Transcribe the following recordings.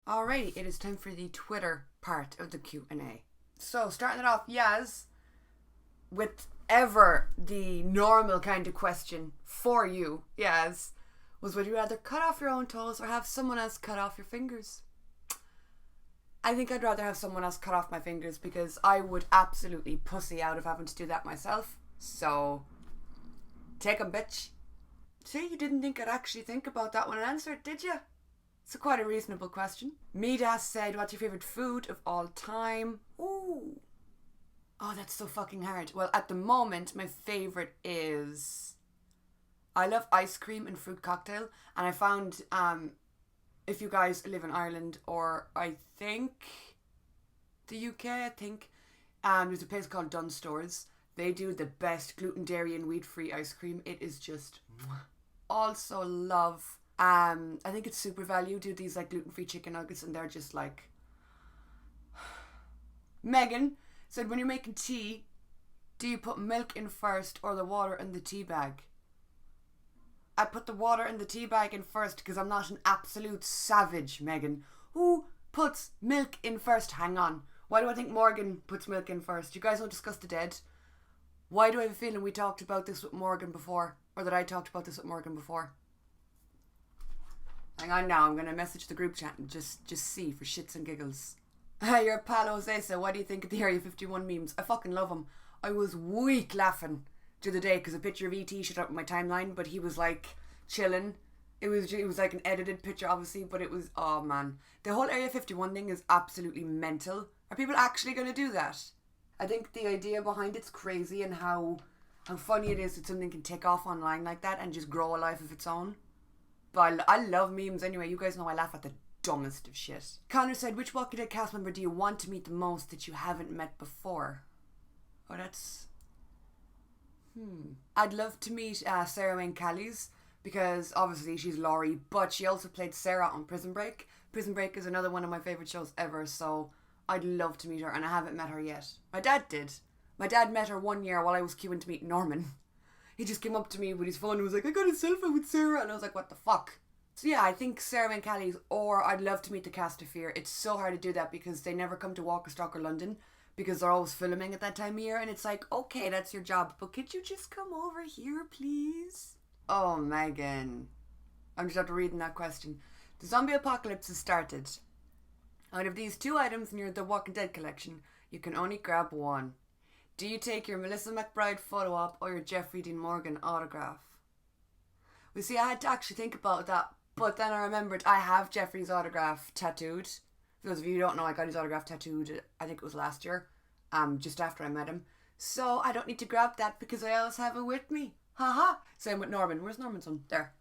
Alrighty, it is time for the Twitter part of the Q&A. So, starting it off, Yaz, with ever the normal kind of question for you, Yaz, was would you rather cut off your own toes or have someone else cut off your fingers? I think I'd rather have someone else cut off my fingers because I would absolutely pussy out of having to do that myself. So, take 'em, bitch. See, you didn't think I'd actually think about that one and answer it, did you? It's quite a reasonable question. Midas said, what's your favourite food of all time? Ooh. Oh, that's so fucking hard. Well, at the moment, my favourite is... I love ice cream and fruit cocktail. And I found, if you guys live in Ireland or I think the UK, there's a place called Dunn Stores. They do the best gluten, dairy and wheat-free ice cream. It is just... Also love... I think it's Super Value do these like gluten-free chicken nuggets and they're just like... Megan said, when you're making tea, do you put milk in first or the water in the tea bag? I put the water in the tea bag in first because I'm not an absolute savage, Megan. Who puts milk in first? Hang on. Why do I think Morgan puts milk in first? You guys don't discuss the dead. Why do I have a feeling we talked about this with Morgan before? Or that I talked about this with Morgan before? Hang on now, I'm going to message the group chat and just see for shits and giggles. Your pal Jose said, what do you think of the Area 51 memes? I fucking love them. I was weak laughing the other day because a picture of E.T. showed up on my timeline, but he was like chilling. It was like an edited picture obviously, but it was, oh man. The whole Area 51 thing is absolutely mental. Are people actually going to do that? I think the idea behind it's crazy and how funny it is that something can take off online like that and just grow a life of its own. But I love memes anyway. You guys know I laugh at the dumbest of shit. Connor said, which Walking Dead cast member do you want to meet the most that you haven't met before? Oh, that's... I'd love to meet Sarah Wayne Callies because obviously she's Laurie, but she also played Sarah on Prison Break. Prison Break is another one of my favourite shows ever, so I'd love to meet her and I haven't met her yet. My dad did. My dad met her one year while I was queuing to meet Norman. He just came up to me with his phone and was like, I got a selfie with Sarah. And I was like, what the fuck? So yeah, I think Sarah and Callies, or I'd love to meet the cast of Fear. It's so hard to do that because they never come to Walkerstock or London because they're always filming at that time of year. And it's like, okay, that's your job, but could you just come over here, please? Oh, Megan. I'm just after reading that question. The zombie apocalypse has started. Out of these two items in your The Walking Dead collection, you can only grab one. Do you take your Melissa McBride photo op or your Jeffrey Dean Morgan autograph? Well, see, I had to actually think about that, but then I remembered I have Jeffrey's autograph tattooed. For those of you who don't know, I got his autograph tattooed, I think it was last year, just after I met him. So I don't need to grab that because I always have it with me. Haha. Same with Norman. Where's Norman's one? There.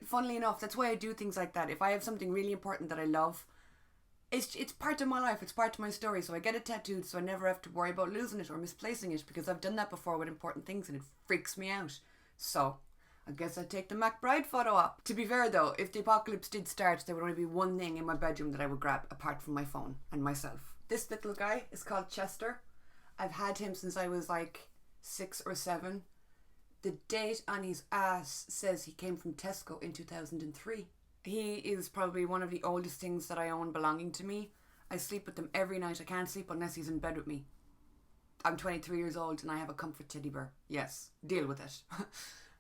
Funnily enough, that's why I do things like that. If I have something really important that I love, it's part of my life, it's part of my story, so I get it tattooed so I never have to worry about losing it or misplacing it because I've done that before with important things and it freaks me out. So, I guess I'd take the McBride photo op. To be fair though, if the apocalypse did start, there would only be one thing in my bedroom that I would grab apart from my phone and myself. This little guy is called Chester. I've had him since I was like 6 or 7. The date on his ass says he came from Tesco in 2003. He is probably one of the oldest things that I own belonging to me. I sleep with them every night. I can't sleep unless he's in bed with me. I'm 23 years old and I have a comfort teddy bear. Yes, deal with it.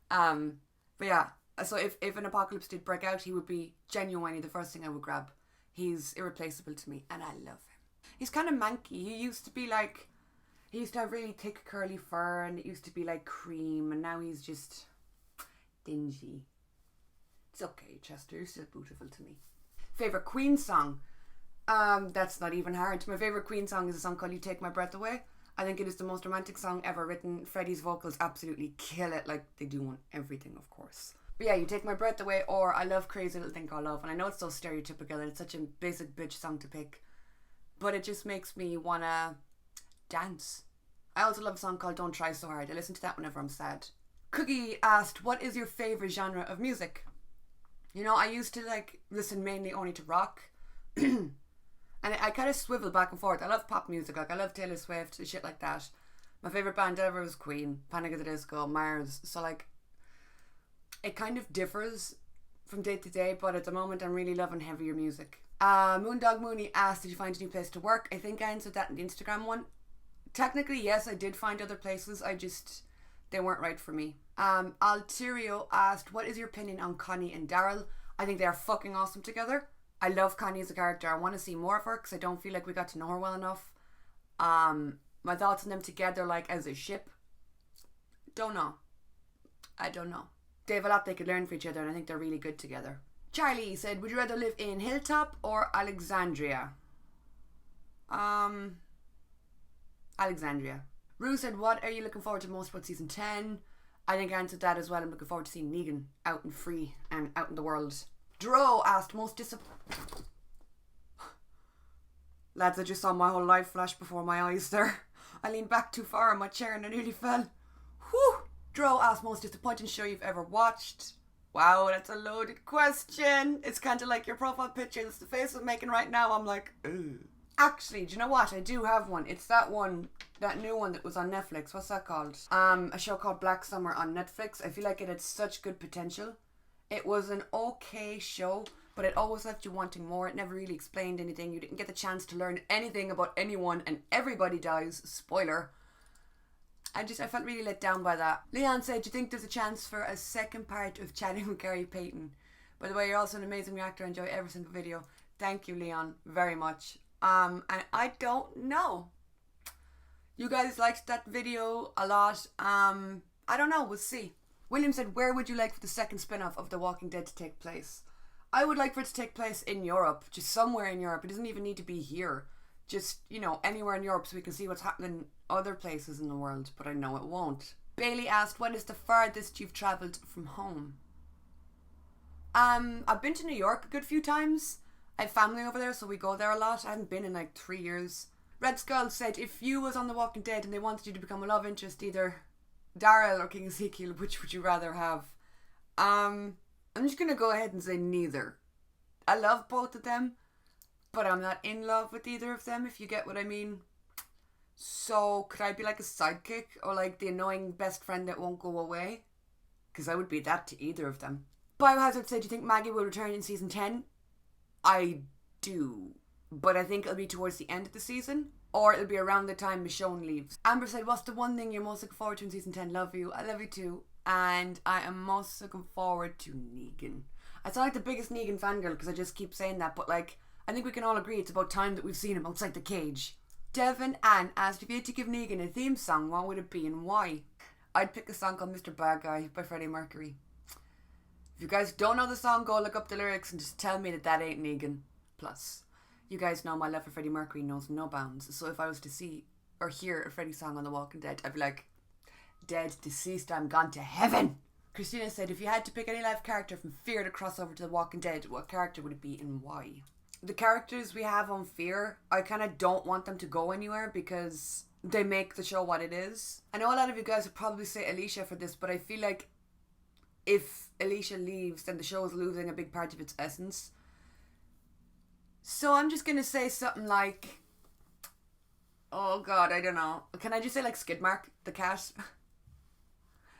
But yeah, so if an apocalypse did break out, he would be genuinely the first thing I would grab. He's irreplaceable to me and I love him. He's kind of manky. He used to have really thick curly fur and it used to be like cream and now he's just dingy. It's okay, Chester, you're still beautiful to me. Favourite Queen song? That's not even hard. My favourite Queen song is a song called You Take My Breath Away. I think it is the most romantic song ever written. Freddie's vocals absolutely kill it, like they do on everything, of course. But yeah, You Take My Breath Away, or I love Crazy Little Thing Called Love. And I know it's so stereotypical and it's such a basic bitch song to pick, but it just makes me wanna dance. I also love a song called Don't Try So Hard. I listen to that whenever I'm sad. Cookie asked, what is your favourite genre of music? You know, I used to like listen mainly only to rock. And I kind of swivel back and forth. I love pop music. Like I love Taylor Swift and shit like that. My favourite band ever was Queen, Panic at the Disco, Mars. So like, it kind of differs from day to day. But at the moment, I'm really loving heavier music. Moondog Mooney asked, did you find a new place to work? I think I answered that in the Instagram one. Technically, yes, I did find other places. They weren't right for me. Alterio asked, what is your opinion on Connie and Daryl? I think they are fucking awesome together. I love Connie as a character. I want to see more of her because I don't feel like we got to know her well enough. My thoughts on them together, like as a ship, don't know. I don't know. They have a lot they could learn for each other, and I think they're really good together. Charlie said, would you rather live in Hilltop or Alexandria? Alexandria. Rue said, what are you looking forward to most about season 10? I think I answered that as well. I'm looking forward to seeing Negan out and free and out in the world. Dro asked, most Lads, I just saw my whole life flash before my eyes there. I leaned back too far in my chair and I nearly fell. Whew! Dro asked, most disappointing show you've ever watched. Wow, that's a loaded question. It's kind of like your profile picture. That's the face I'm making right now. I'm like, ugh. Actually, do you know what? I do have one. It's that new one that was on Netflix. What's that called? A show called Black Summer on Netflix. I feel like it had such good potential. It was an okay show, but it always left you wanting more. It never really explained anything. You didn't get the chance to learn anything about anyone, and everybody dies. Spoiler. I felt really let down by that. Leon said, do you think there's a chance for a second part of chatting with Gary Payton? By the way, you're also an amazing reactor. I enjoy every single video. Thank you, Leon, very much. And I don't know. You guys liked that video a lot. I don't know. We'll see. William said, where would you like for the second spin-off of The Walking Dead to take place? I would like for it to take place in Europe. Just somewhere in Europe. It doesn't even need to be here. Just, anywhere in Europe so we can see what's happening other places in the world. But I know it won't. Bailey asked, when is the farthest you've travelled from home? I've been to New York a good few times. I have family over there, so we go there a lot. I haven't been in like 3 years. Red Skull said, if you was on The Walking Dead and they wanted you to become a love interest, either Daryl or King Ezekiel, which would you rather have? I'm just going to go ahead and say neither. I love both of them, but I'm not in love with either of them, if you get what I mean. So, could I be like a sidekick or like the annoying best friend that won't go away? Because I would be that to either of them. Biohazard said, do you think Maggie will return in season 10? I do, but I think it'll be towards the end of the season, or it'll be around the time Michonne leaves. Amber said, what's the one thing you're most looking forward to in season 10? Love you. I love you too. And I am most looking forward to Negan. I sound like the biggest Negan fangirl because I just keep saying that, but like, I think we can all agree it's about time that we've seen him outside the cage. Devin Ann asked, if you had to give Negan a theme song, what would it be and why? I'd pick a song called Mr. Bad Guy by Freddie Mercury. If you guys don't know the song, go look up the lyrics and just tell me that ain't Negan. Plus, you guys know my love for Freddie Mercury knows no bounds. So if I was to see or hear a Freddie song on The Walking Dead, I'd be like, dead, deceased, I'm gone to heaven. Christina said, if you had to pick any live character from Fear to cross over to The Walking Dead, what character would it be and why? The characters we have on Fear, I kind of don't want them to go anywhere because they make the show what it is. I know a lot of you guys would probably say Alicia for this, but I feel like if Alicia leaves, then the show is losing a big part of its essence. So I'm just going to say something like, oh god, I don't know. Can I just say like Skidmark, the cat?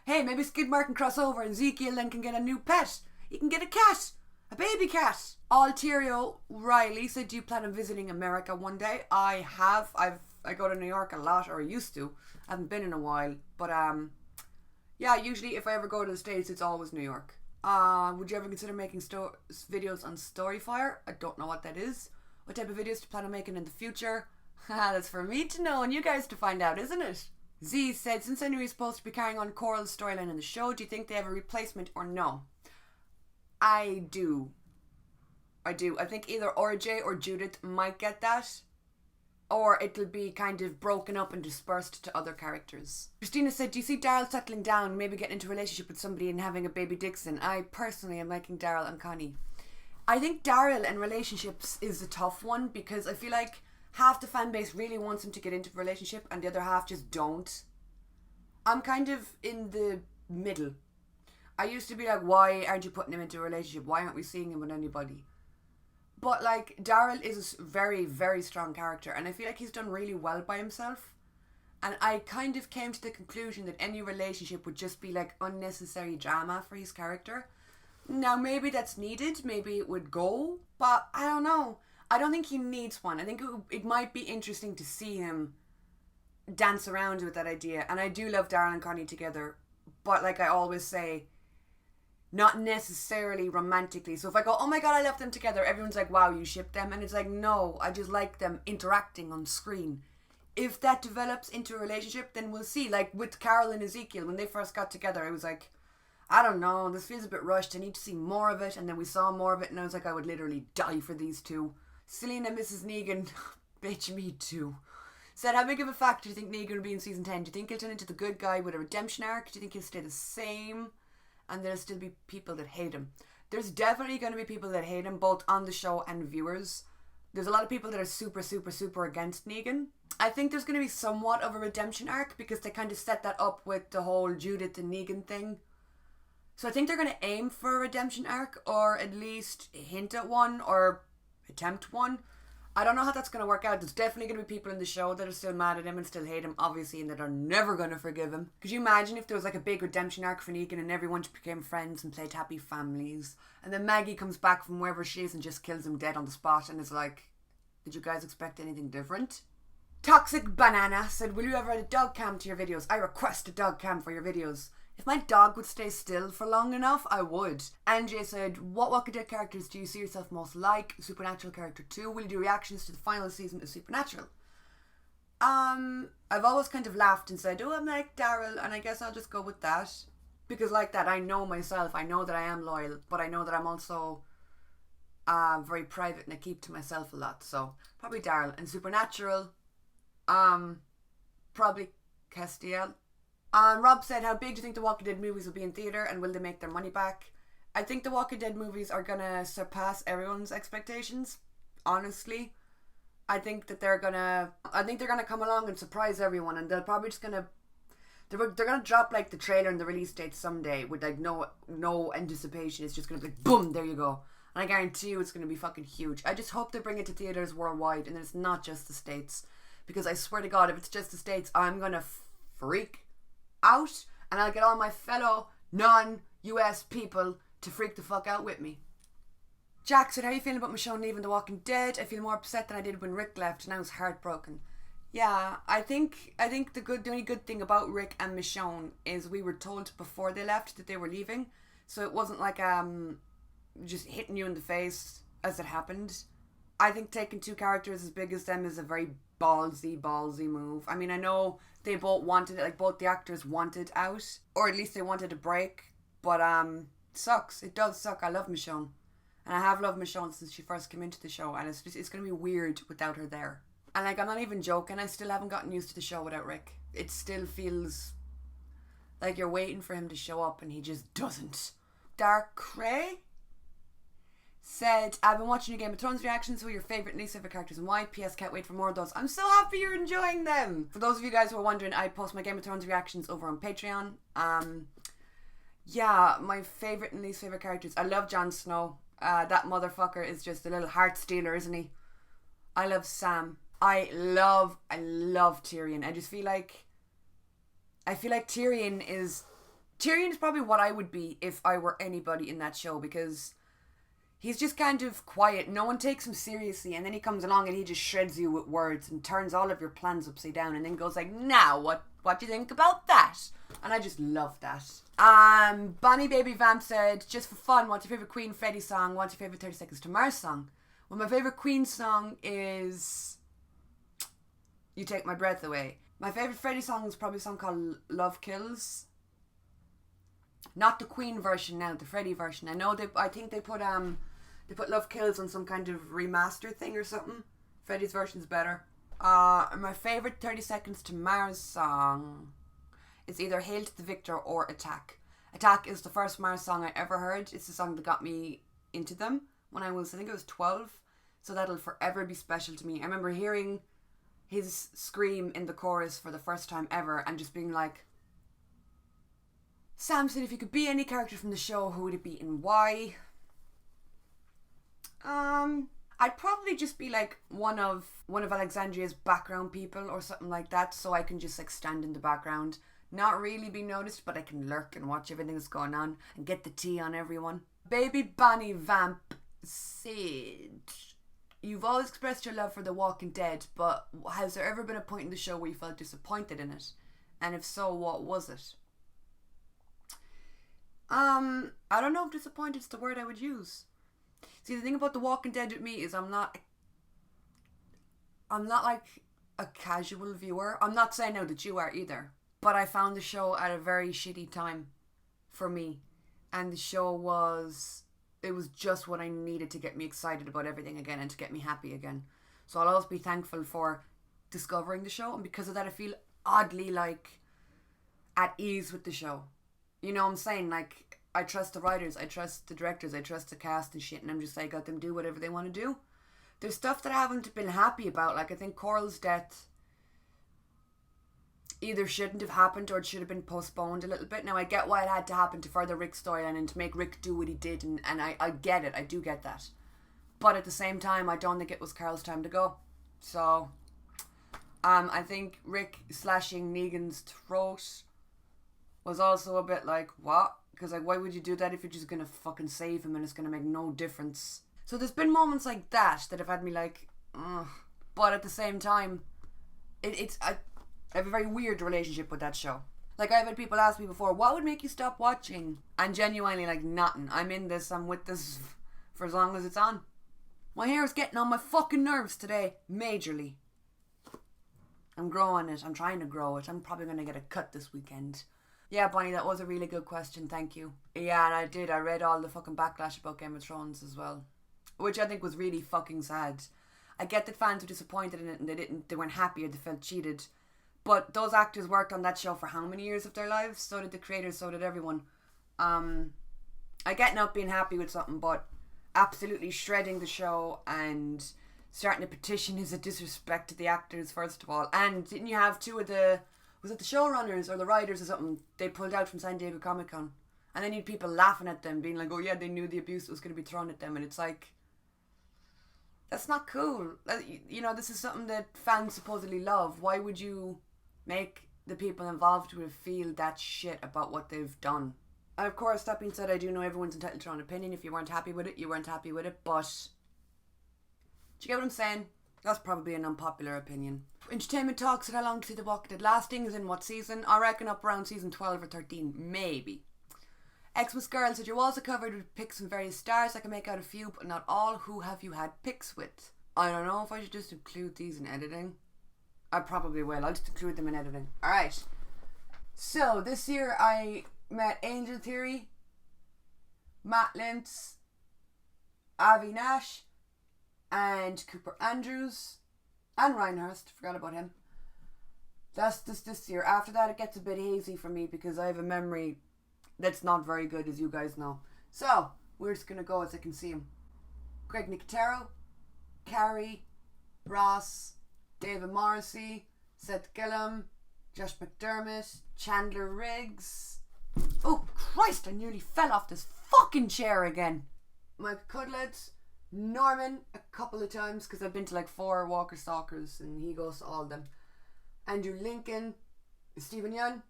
Hey, maybe Skidmark can cross over and Ezekiel then can get a new pet. He can get a cat. A baby cat. Alterio Riley said, do you plan on visiting America one day? I have. I go to New York a lot, or I used to. I haven't been in a while. But yeah, usually if I ever go to the States, it's always New York. Would you ever consider making videos on Storyfire? I don't know what that is. What type of videos do you plan on making in the future? That's for me to know and you guys to find out, isn't it? Z said, since I knew he was supposed to be carrying on Coral's storyline in the show, do you think they have a replacement or no? I do. I think either RJ or Judith might get that, or it'll be kind of broken up and dispersed to other characters. Christina said, do you see Daryl settling down, maybe getting into a relationship with somebody and having a baby Dixon? I personally am liking Daryl and Connie. I think Daryl and relationships is a tough one because I feel like half the fan base really wants him to get into a relationship and the other half just don't. I'm kind of in the middle. I used to be like, why aren't you putting him into a relationship? Why aren't we seeing him with anybody? But like, Daryl is a very, very strong character and I feel like he's done really well by himself. And I kind of came to the conclusion that any relationship would just be like unnecessary drama for his character. Now maybe that's needed, maybe it would go, but I don't know. I don't think he needs one. I think it might be interesting to see him dance around with that idea. And I do love Daryl and Connie together. But like I always say, not necessarily romantically. So if I go, oh my god, I love them together, everyone's like, wow, you ship them. And it's like, no, I just like them interacting on screen. If that develops into a relationship, then we'll see. Like with Carol and Ezekiel, when they first got together, I was like, I don't know, this feels a bit rushed. I need to see more of it. And then we saw more of it, and I was like, I would literally die for these two. Selena and Mrs. Negan, bitch, me too. Said, how big of a factor do you think Negan will be in season 10? Do you think he'll turn into the good guy with a redemption arc? Do you think he'll stay the same? And there'll still be people that hate him. There's definitely going to be people that hate him, both on the show and viewers. There's a lot of people that are super, super, super against Negan. I think there's going to be somewhat of a redemption arc because they kind of set that up with the whole Judith and Negan thing. So I think they're going to aim for a redemption arc, or at least hint at one, or attempt one. I don't know how that's going to work out. There's definitely going to be people in the show that are still mad at him and still hate him, obviously, and that are never going to forgive him. Could you imagine if there was like a big redemption arc for Negan and everyone just became friends and played happy families, and then Maggie comes back from wherever she is and just kills him dead on the spot and is like, did you guys expect anything different? Toxic Banana said, will you ever add a dog cam to your videos? I request a dog cam for your videos. If my dog would stay still for long enough, I would. NJ said, what Walking Dead characters do you see yourself most like? Supernatural character 2. Will you do reactions to the final season of Supernatural? I've always kind of laughed and said, oh, I'm like Daryl, and I guess I'll just go with that. Because like that, I know myself. I know that I am loyal, but I know that I'm also very private and I keep to myself a lot. So probably Daryl. And Supernatural, probably Castiel. Rob said, how big do you think the Walking Dead movies will be in theatre, and will they make their money back? I think the Walking Dead movies are going to surpass everyone's expectations, honestly. I think they're going to come along and surprise everyone, and they're probably just going to, they're going to drop like the trailer and the release date someday with like no anticipation. It's just going to be like, boom, there you go. And I guarantee you it's going to be fucking huge. I just hope they bring it to theatres worldwide, and it's not just the States. Because I swear to God, if it's just the States, I'm going to freak out, and I'll get all my fellow non-US people to freak the fuck out with me. Jack said, how are you feeling about Michonne leaving The Walking Dead? I feel more upset than I did when Rick left, and I was heartbroken. Yeah, I think the only good thing about Rick and Michonne is we were told before they left that they were leaving, so it wasn't like just hitting you in the face as it happened. I think taking two characters as big as them is a very ballsy move. I mean, I know they both wanted it, like both the actors wanted out, or at least they wanted a break, but sucks. It does suck. I love Michonne, and I have loved Michonne since she first came into the show, and it's going to be weird without her there. And like, I'm not even joking, I still haven't gotten used to the show without Rick. It still feels like you're waiting for him to show up and he just doesn't. Dark Cray said, I've been watching your Game of Thrones reactions. Who are your favourite and least favourite characters and why? PS, can't wait for more of those. I'm so happy you're enjoying them. For those of you guys who are wondering, I post my Game of Thrones reactions over on Patreon. Yeah, my favourite and least favourite characters. I love Jon Snow. That motherfucker is just a little heart stealer, isn't he? I love Sam. I love Tyrion. I feel like Tyrion is probably what I would be if I were anybody in that show, because he's just kind of quiet. No one takes him seriously, and then he comes along and he just shreds you with words and turns all of your plans upside down, and then goes like, now what do you think about that? And I just love that. Bonnie Baby Vamp said, just for fun, what's your favourite Queen Freddie song? What's your favourite 30 Seconds to Mars song? Well, my favourite Queen song is You Take My Breath Away. My favourite Freddie song is probably a song called Love Kills. Not the Queen version now, the Freddie version. I think they put Love Kills on some kind of remaster thing or something. Freddie's version's better. My favourite 30 Seconds to Mars song is either Hail to the Victor or Attack. Attack is the first Mars song I ever heard. It's the song that got me into them when I think I was 12. So that'll forever be special to me. I remember hearing his scream in the chorus for the first time ever and just being like, Sam said, if you could be any character from the show, who would it be and why? I'd probably just be like one of Alexandria's background people or something like that, so I can just like stand in the background, not really be noticed, but I can lurk and watch everything that's going on and get the tea on everyone. Baby Bonnie Vamp said, you've always expressed your love for The Walking Dead, but has there ever been a point in the show where you felt disappointed in it? And if so, what was it? I don't know if disappointed is the word I would use. See, the thing about The Walking Dead with me is I'm not like a casual viewer. I'm not saying now that you are either. But I found the show at a very shitty time for me. And the show was just what I needed to get me excited about everything again and to get me happy again. So I'll always be thankful for discovering the show. And because of that, I feel oddly like at ease with the show. You know what I'm saying? Like, I trust the writers, I trust the directors, I trust the cast and shit. And I'm just like, let them do whatever they want to do. There's stuff that I haven't been happy about. Like, I think Coral's death either shouldn't have happened or it should have been postponed a little bit. Now, I get why it had to happen to further Rick's storyline and to make Rick do what he did. And I get it. I do get that. But at the same time, I don't think it was Carol's time to go. So, I think Rick slashing Negan's throat was also a bit like, what? Because, like, why would you do that if you're just going to fucking save him and it's going to make no difference? So there's been moments like that have had me like, ugh. But at the same time, I have a very weird relationship with that show. Like, I've had people ask me before, what would make you stop watching? And genuinely, like, nothing. I'm in this, I'm with this for as long as it's on. My hair is getting on my fucking nerves today, majorly. I'm growing it, I'm trying to grow it. I'm probably going to get a cut this weekend. Yeah, Bonnie, that was a really good question, thank you. Yeah, and I read all the fucking backlash about Game of Thrones as well. Which I think was really fucking sad. I get that fans were disappointed in it and they weren't happy or they felt cheated. But those actors worked on that show for how many years of their lives? So did the creators, so did everyone. I get not being happy with something, but absolutely shredding the show and starting a petition is a disrespect to the actors, first of all. And didn't you have two of was it the showrunners or the writers or something, they pulled out from San Diego Comic-Con? And then you had people laughing at them, being like, oh yeah, they knew the abuse was going to be thrown at them. And it's like, that's not cool. You know, this is something that fans supposedly love. Why would you make the people involved with feel that shit about what they've done? And of course, that being said, I do know everyone's entitled to their own opinion. If you weren't happy with it, you weren't happy with it. But, do you get what I'm saying? That's probably an unpopular opinion. Entertainment talks at how long to see The Walking Dead lasting is in what season? I reckon up around season 12 or 13, maybe. Xmas Girl said, you're also covered with pics from various stars. I can make out a few, but not all. Who have you had pics with? I don't know if I should just include these in editing. I probably will. I'll just include them in editing. Alright. So, this year I met Angel Theory, Matt Lintz, Avi Nash, and Cooper Andrews, and Reinhurst. Forgot about him. That's just this year. After that, it gets a bit hazy for me because I have a memory that's not very good, as you guys know. So, we're just going to go as I can see him. Greg Nicotero, Carrie, Ross, David Morrissey, Seth Gillum, Josh McDermott, Chandler Riggs. Oh, Christ, I nearly fell off this fucking chair again. Mike Cudlett, Norman, a couple of times, because I've been to like 4 Walker Stalkers, and he goes to all of them. Andrew Lincoln, Stephen Young,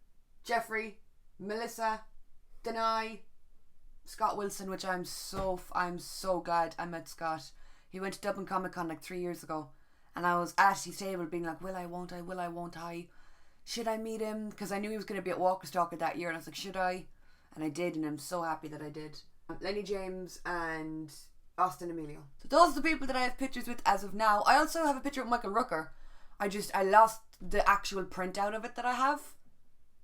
Jeffrey, Melissa, Denai, Scott Wilson, which I'm so glad I met Scott. He went to Dublin Comic Con like 3 years ago, and I was at his table being like, will I, won't I, should I meet him? Because I knew he was going to be at Walker Stalker that year, and I was like, should I? And I did, and I'm so happy that I did. Lenny James and Austin Emilio. So those are the people that I have pictures with as of now. I also have a picture of Michael Rooker. I lost the actual printout of it that I have,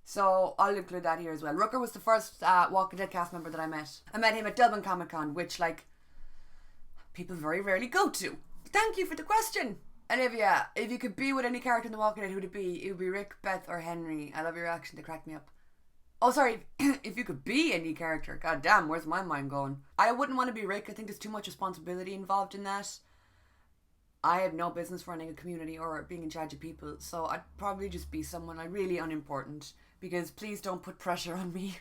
so I'll include that here as well. Rooker was the first Walking Dead cast member that I met. I met him at Dublin Comic Con, which, like, people very rarely go to. Thank you for the question. Olivia, if you could be with any character in The Walking Dead, who would it be? It would be Rick, Beth, or Henry. I love your reaction to crack me up. Oh, sorry, if you could be any character. God damn, where's my mind going? I wouldn't want to be Rick. I think there's too much responsibility involved in that. I have no business running a community or being in charge of people, so I'd probably just be someone like really unimportant, because please don't put pressure on me.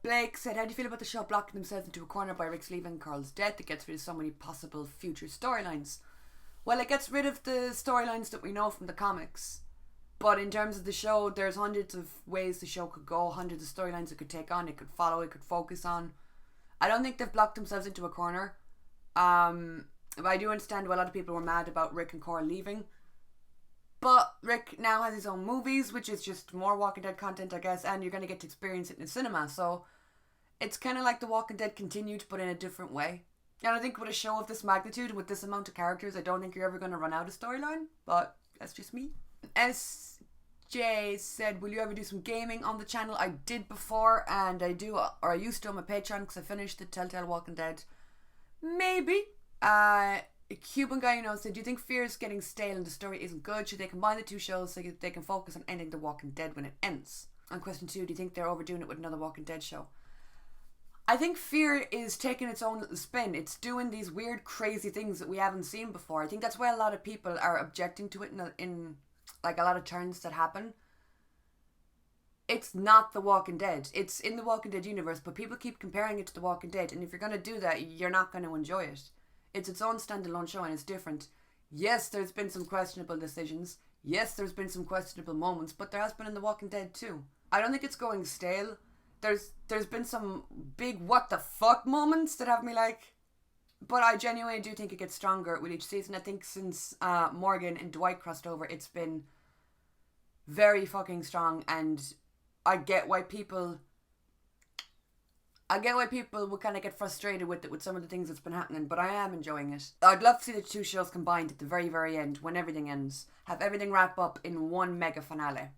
Blake said, how do you feel about the show blocking themselves into a corner by Rick's leaving Carl's death? It gets rid of so many possible future storylines. Well, it gets rid of the storylines that we know from the comics. But in terms of the show, there's hundreds of ways the show could go, hundreds of storylines it could take on, it could follow, it could focus on. I don't think they've blocked themselves into a corner. But I do understand why a lot of people were mad about Rick and Cora leaving. But Rick now has his own movies, which is just more Walking Dead content, I guess, and you're going to get to experience it in the cinema. So it's kind of like The Walking Dead continued, but in a different way. And I think with a show of this magnitude and with this amount of characters, I don't think you're ever going to run out of storyline. But that's just me. SJ said, will you ever do some gaming on the channel? I did before, and I do, or I used to on my Patreon because I finished the Telltale Walking Dead. Maybe. A Cuban guy, said, do you think Fear is getting stale and the story isn't good? Should they combine the two shows so they can focus on ending The Walking Dead when it ends? And question 2, do you think they're overdoing it with another Walking Dead show? I think Fear is taking its own little spin. It's doing these weird, crazy things that we haven't seen before. I think that's why a lot of people are objecting to it in like a lot of turns that happen. It's not The Walking Dead. It's in The Walking Dead universe, but people keep comparing it to The Walking Dead, and if you're going to do that, you're not going to enjoy it. It's its own standalone show and it's different. Yes, there's been some questionable decisions. Yes, there's been some questionable moments, but there has been in The Walking Dead too. I don't think it's going stale. There's been some big what the fuck moments that have me like, but I genuinely do think it gets stronger with each season. I think since Morgan and Dwight crossed over, it's been very fucking strong, and I get why people would kind of get frustrated with it, with some of the things that's been happening, but I am enjoying it. I'd love to see the two shows combined at the very, very end, when everything ends. Have everything wrap up in one mega finale.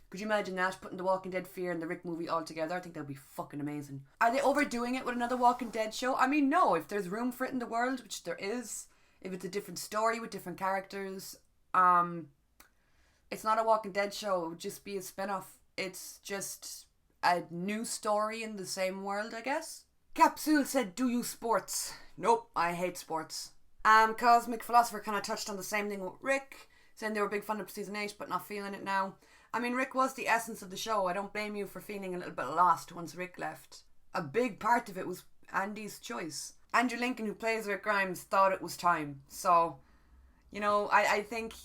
Could you imagine that? Putting The Walking Dead, Fear, and the Rick movie all together? I think that would be fucking amazing. Are they overdoing it with another Walking Dead show? I mean, no. If there's room for it in the world, which there is, if it's a different story with different characters, it's not a Walking Dead show. It would just be a spin-off. It's just a new story in the same world, I guess. Capsule said, do you sports? Nope, I hate sports. Cosmic Philosopher kind of touched on the same thing with Rick, saying they were a big fan of season 8 but not feeling it now. I mean, Rick was the essence of the show. I don't blame you for feeling a little bit lost once Rick left. A big part of it was Andy's choice. Andrew Lincoln, who plays Rick Grimes, thought it was time. So, I think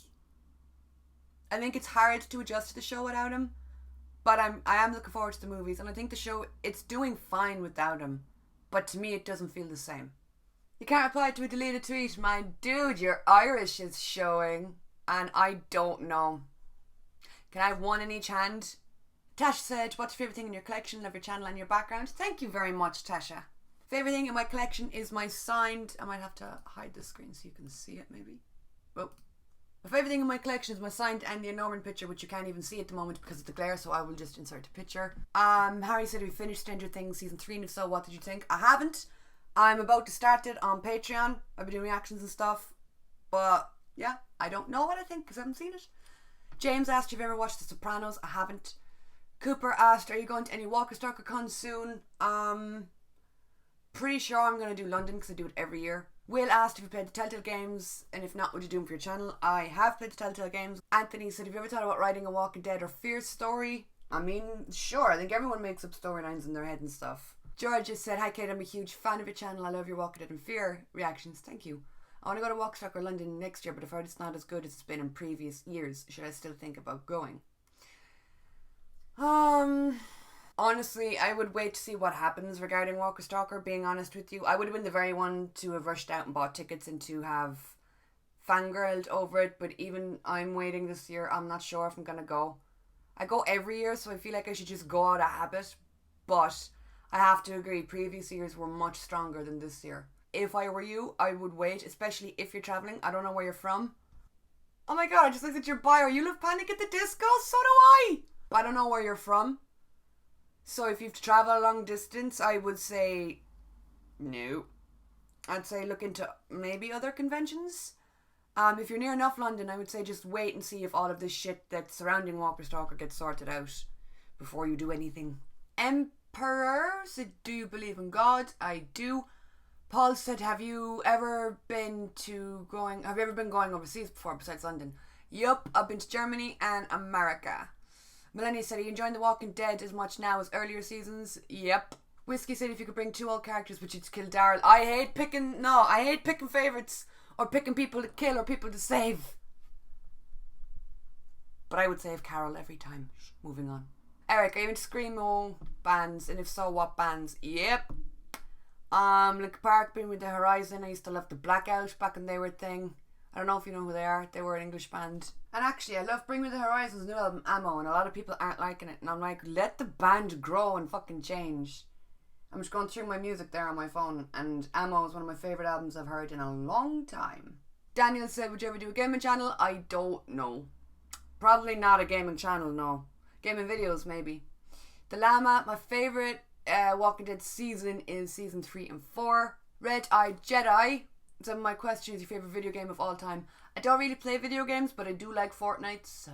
it's hard to adjust to the show without him. But I am looking forward to the movies, and I think the show, it's doing fine without him. But to me, it doesn't feel the same. You can't reply to a deleted tweet. My dude, your Irish is showing, and I don't know. Can I have one in each hand? Tasha said, what's your favourite thing in your collection? Love your channel and your background. Thank you very much, Tasha. Favourite thing in my collection is my signed... I might have to hide the screen so you can see it, maybe. Oh. My favourite thing in my collection is my signed Andy Norman picture, which you can't even see at the moment because of the glare, so I will just insert a picture. Harry said we finished Stranger Things Season 3, and if so, what did you think? I haven't. I'm about to start it on Patreon. I've been doing reactions and stuff. But, yeah, I don't know what I think because I haven't seen it. James asked if you've ever watched The Sopranos. I haven't. Cooper asked, are you going to any Walker Stalker cons soon? Pretty sure I'm going to do London because I do it every year. Will asked if you played the Telltale games, and if not, would you do them for your channel? I have played the Telltale games. Anthony said, have you ever thought about writing a Walking Dead or Fear story? I mean, sure. I think everyone makes up storylines in their head and stuff. George just said, hi Kate, I'm a huge fan of your channel. I love your Walking Dead and Fear reactions. Thank you. I want to go to Walker Stalker London next year, but I've heard it's not as good as it's been in previous years. Should I still think about going? Honestly, I would wait to see what happens regarding Walker Stalker, being honest with you. I would have been the very one to have rushed out and bought tickets and to have fangirled over it, but even I'm waiting this year. I'm not sure if I'm going to go. I go every year, so I feel like I should just go out of habit, but I have to agree, previous years were much stronger than this year. If I were you, I would wait, especially if you're travelling. I don't know where you're from. Oh my god, I just looked at your bio. You live Panic at the Disco? So do I! I don't know where you're from. So if you have to travel a long distance, I would say no. I'd say look into maybe other conventions. If you're near enough London, I would say just wait and see if all of this shit that's surrounding Walker Stalker gets sorted out before you do anything. Emperor said, do you believe in God? I do. Paul said, have you ever been going overseas before besides London? Yup, I've been to Germany and America. Melanie said, are you enjoying The Walking Dead as much now as earlier seasons? Yep. Whiskey said, if you could bring two old characters, would you kill Daryl? I hate picking favourites or picking people to kill or people to save. But I would save Carol every time. Moving on. Eric, are you into Screamo bands? And if so, what bands? Yep. Linkin Park, Bring Me the Horizon. I used to love the Blackout back when they were a thing. I don't know if you know who they are. They were an English band. And actually, I love Bring Me the Horizon's new album, Ammo, and a lot of people aren't liking it. And I'm like, let the band grow and fucking change. I'm just going through my music there on my phone, and Ammo is one of my favourite albums I've heard in a long time. Daniel said, would you ever do a gaming channel? I don't know. Probably not a gaming channel, no. Gaming videos, maybe. The Llama, my favourite Walking Dead season is season 3 and 4. Red Eye Jedi. Some of my questions, your favourite video game of all time. I don't really play video games, but I do like Fortnite, so.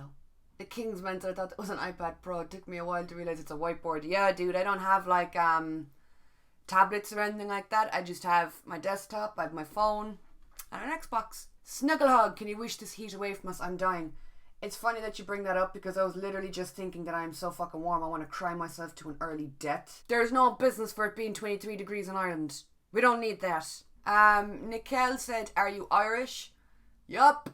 The Kingsman, so I thought that was an iPad Pro. It took me a while to realise it's a whiteboard. Yeah, dude, I don't have like tablets or anything like that. I just have my desktop, I have my phone, and an Xbox. Snuggle hug, can you wish this heat away from us? I'm dying. It's funny that you bring that up because I was literally just thinking that I'm so fucking warm I want to cry myself to an early death. There's no business for it being 23 degrees in Ireland. We don't need that. Nicole said, are you Irish? Yup.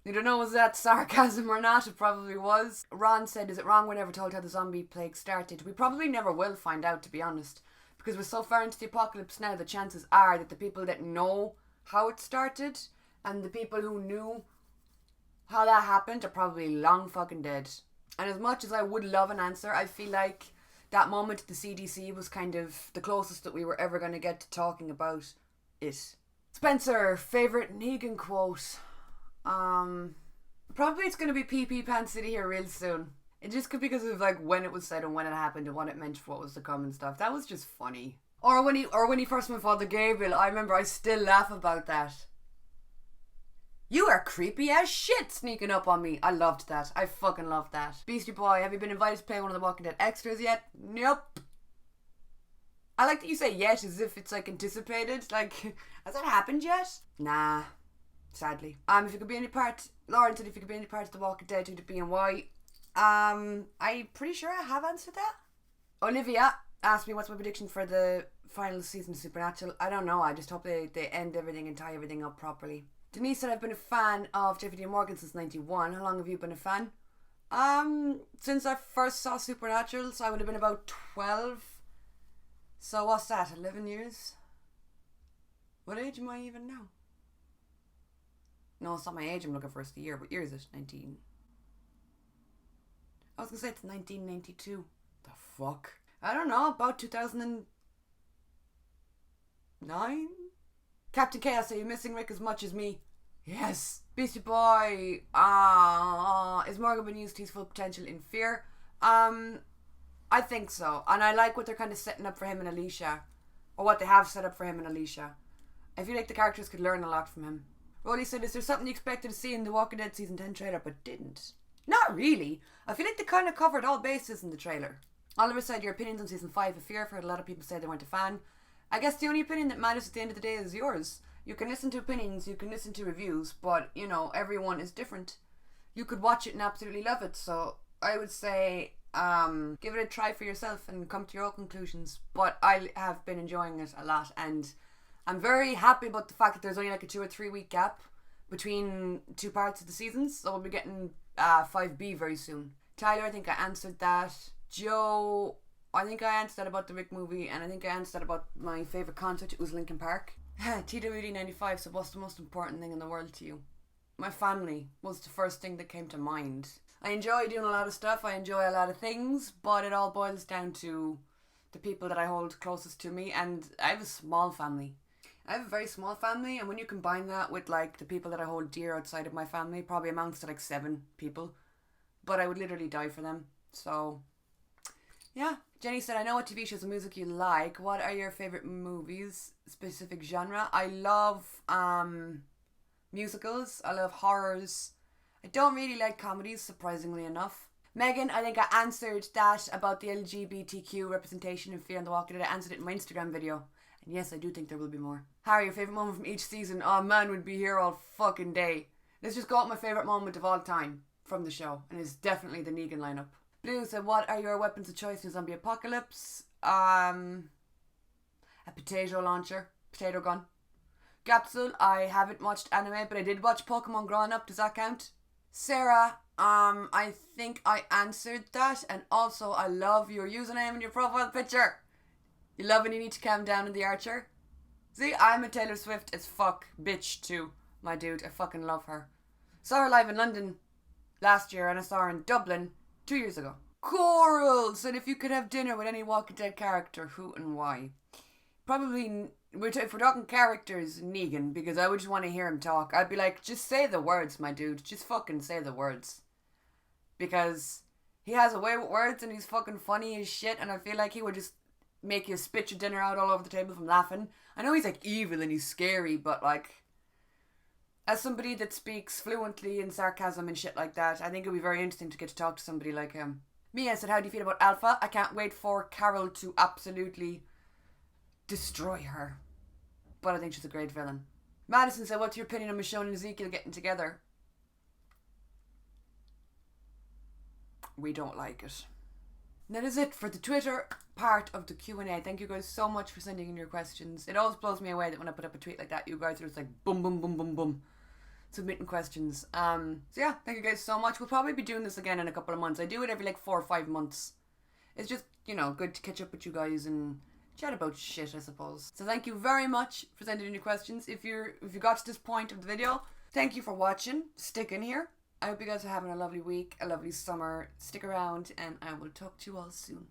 You don't know was that sarcasm or not, it probably was. Ron said, is it wrong we're never told how the zombie plague started? We probably never will find out, to be honest. Because we're so far into the apocalypse now, the chances are that the people that know how it started and the people who knew how that happened are probably long fucking dead. And as much as I would love an answer, I feel like that moment at the CDC was kind of the closest that we were ever going to get to talking about it. Spencer, favourite Negan quote? Probably it's going to be PP Pants City here real soon. It just could because of like when it was said and when it happened and what it meant for what was to come and stuff. That was just funny. Or when he first met Father Gabriel, I remember I still laugh about that. You are creepy as shit sneaking up on me. I loved that. I fucking loved that. Beastie Boy, have you been invited to play one of the Walking Dead extras yet? Nope. I like that you say yet as if it's like anticipated. Like, has that happened yet? Nah. Sadly. If you could be any part, Lauren said if you could be any part of the Walking Dead, who'd it be and why? I'm pretty sure I have answered that. Olivia asked me what's my prediction for the final season of Supernatural. I don't know. I just hope they end everything and tie everything up properly. Denise said I've been a fan of Jeffrey Dean Morgan since 91. How long have you been a fan? Since I first saw Supernatural, so I would have been about 12. So what's that, 11 years? What age am I even now? No, it's not my age I'm looking for, it's the year. What year is it? 19. I was gonna say it's 1992. The fuck? I don't know, about 2009? Captain Chaos, are you missing Rick as much as me? Yes. Beastie Boy, is Morgan been used to his full potential in Fear? I think so. And I like what they're kind of setting up for him and Alicia. Or what they have set up for him and Alicia. I feel like the characters could learn a lot from him. Rolly said, is there something you expected to see in the Walking Dead Season 10 trailer but didn't? Not really. I feel like they kind of covered all bases in the trailer. Oliver said, your opinions on Season 5 of Fear. I've heard a lot of people say they weren't a fan. I guess the only opinion that matters at the end of the day is yours. You can listen to opinions, you can listen to reviews, but, you know, everyone is different. You could watch it and absolutely love it, so I would say, give it a try for yourself and come to your own conclusions. But I have been enjoying it a lot, and I'm very happy about the fact that there's only like a 2 or 3 week gap between two parts of the seasons, so we'll be getting 5B very soon. Tyler, I think I answered that. Joe, I think I answered that about the Rick movie, and I think I answered that about my favourite concert. It was Linkin Park. TWD95, so what's the most important thing in the world to you? My family was the first thing that came to mind. I enjoy doing a lot of stuff, I enjoy a lot of things, but it all boils down to the people that I hold closest to me, and I have a small family. I have a very small family, and when you combine that with like the people that I hold dear outside of my family, probably amounts to like 7 people. But I would literally die for them, so yeah. Jenny said, I know what TV shows and music you like. What are your favourite movies? Specific genre? I love musicals. I love horrors. I don't really like comedies, surprisingly enough. Megan, I think I answered that about the LGBTQ representation in Fear and the Walking Dead. I answered it in my Instagram video. And yes, I do think there will be more. Harry, your favourite moment from each season? Oh man, would be here all fucking day. Let's just go with my favourite moment of all time from the show. And it's definitely the Negan lineup. Blue said, what are your weapons of choice in a zombie apocalypse? A potato launcher. Potato gun. Capsule, I haven't watched anime, but I did watch Pokemon growing up. Does that count? Sarah, I think I answered that. And also, I love your username and your profile picture. You love when you need to calm down in the Archer? See, I'm a Taylor Swift as fuck bitch too, my dude. I fucking love her. Saw her live in London last year and I saw her in Dublin 2 years ago. Coral said if you could have dinner with any Walking Dead character, who and why? Probably, if we're talking characters, Negan, because I would just want to hear him talk. I'd be like, just say the words, my dude. Just fucking say the words. Because he has a way with words and he's fucking funny as shit, and I feel like he would just make you spit your dinner out all over the table from laughing. I know he's like evil and he's scary, but like, as somebody that speaks fluently in sarcasm and shit like that, I think it would be very interesting to get to talk to somebody like him. Mia said, how do you feel about Alpha? I can't wait for Carol to absolutely destroy her. But I think she's a great villain. Madison said, what's your opinion on Michonne and Ezekiel getting together? We don't like it. And that is it for the Twitter part of the Q&A. Thank you guys so much for sending in your questions. It always blows me away that when I put up a tweet like that, you guys are just like boom, boom, boom, boom, boom, submitting questions. So yeah, thank you guys so much. We'll probably be doing this again in a couple of months. I do it every like 4 or 5 months. It's just, you know, good to catch up with you guys and chat about shit, I suppose. So thank you very much for sending in your questions. If you got to this point of the video, thank you for watching. Stick in here. I hope you guys are having a lovely week, a lovely summer. Stick around and I will talk to you all soon.